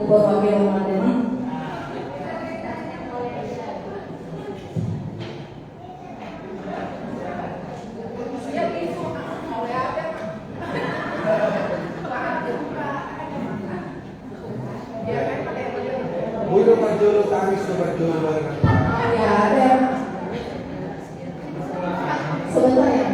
berbagai macam. Udah berjulu tangis tuh berjulu. Ya ada. Sebentar ya.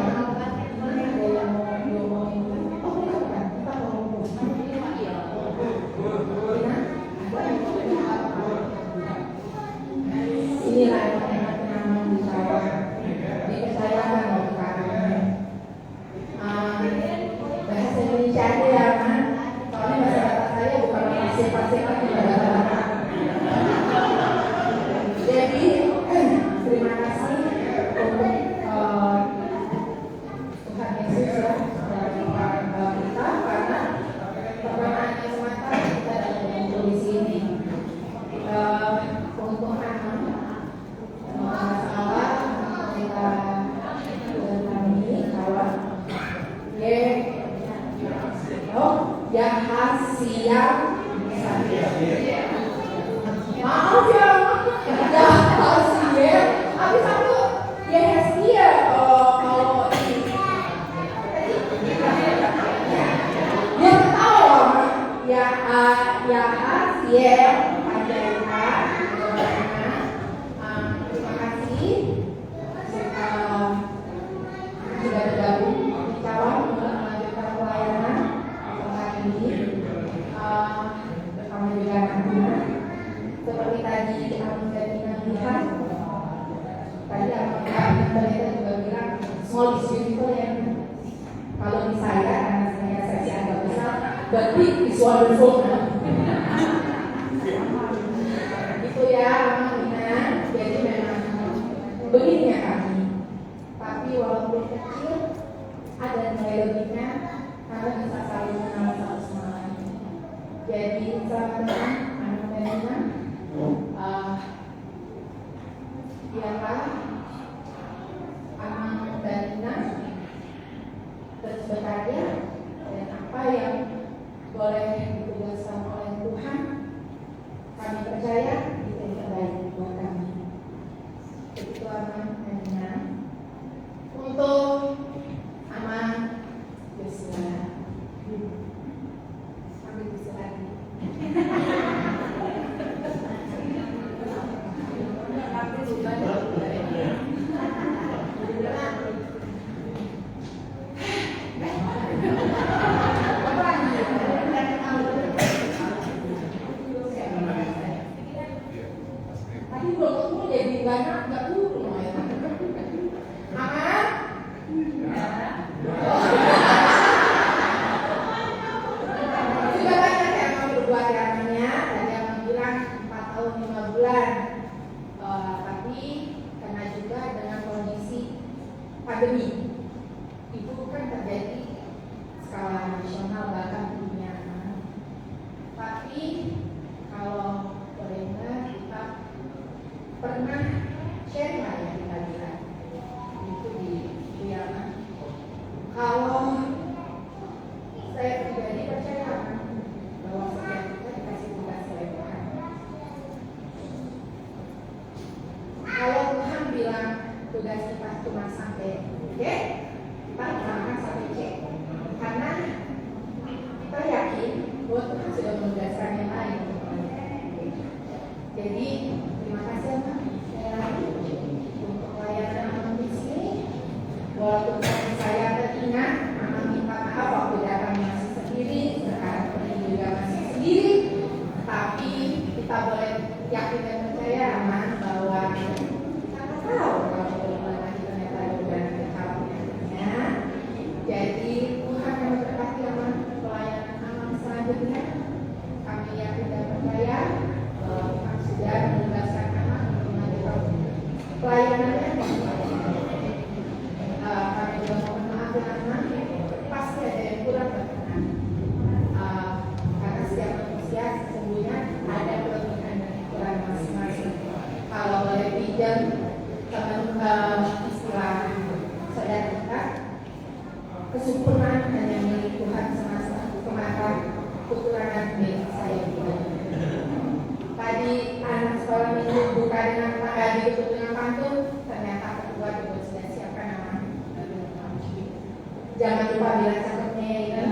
Maaf ya, habis aku ya kalau dia ketawa ya terima kasih sudah bergabung di cawan melanjutkan pelayanan saat ini bersama juga anak-anak. Seperti tadi Amin dan Ina lihat, tadi Amin juga bilang small is beautiful ya. Kalau di saya, karena saya seksi agak besar, but big is wonderful. Itu ya Ina, jadi memang begini ya kami. Tapi walaupun kecil, ada nilai lebihnya karena bisa saling mengenal satu sama lain. Jadi selamat datang Amin dan Ina. Biarlah Amin dan Ina terus bekerja dan apa yang boleh ditugaskan oleh Tuhan, kami percaya itu yang terbaik buat kami. Begitu Amin dan Ina. Untuk Aman Yosua, ambil Yosua lagi. Pandemi itu kan terjadi skala nasional bahkan dunia. Tapi kalau boleh kita pernah share lah ya kita bilang itu di Vietnam. Kalau saya pribadi percaya bahwa setiap kita dikasih tugas oleh Tuhan. Kalau Tuhan bilang tugas kita cuma sampai D, kita lakukan sampai C. Karena kita yakin bahwa Tuhan sudah menugaskan yang lain. Jadi terima kasih Pak untuk pelayanan Aman di sini. Walaupun saya teringat, Aman minta maaf waktu datang masih sendiri, sekarang pergi juga masih sendiri. Tapi kita boleh yakin dan percaya Aman bahwa kita tahu kalau perubahan ternyata ada perubahan kecalnya. ditutup dengan pantun, ternyata ketua juga sudah siapkan nama. Jangan lupa bilang cakepnya ya.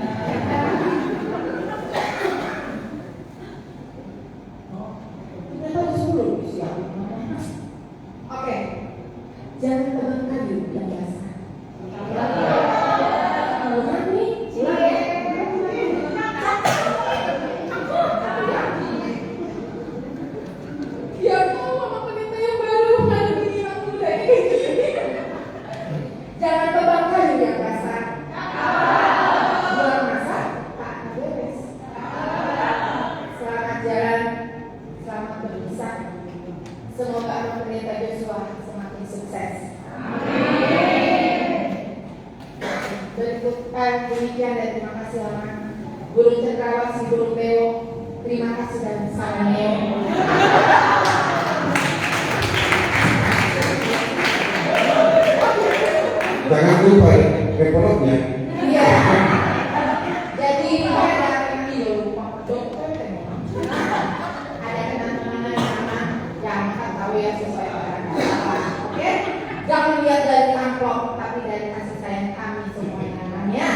Kita tahu 10 disiapin. Oke, jangan tebang kayu yang basah. Bukan nih, ya mama pendeta yang baru ada begini aku udah jangan tebang kayu yang basah. Buang masak tak beres. Selamat jalan, selamat berpisah. Semoga anak pendeta Joshua semakin sukses. Demikian dan terima kasih lama Guru Cendrawasih, Guru Teo. Terima kasih dan salam Neo. Jangan lupa repotnya. Iya. Jadi ada video dokter ada teman-teman sama yang tahu ya sesuai orang. Oke? Jangan lihat dari amplop, tapi dari kasih sayang kami semuanya namanya.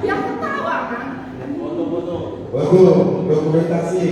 Yang ketawa kan? Foto, dokumentasi.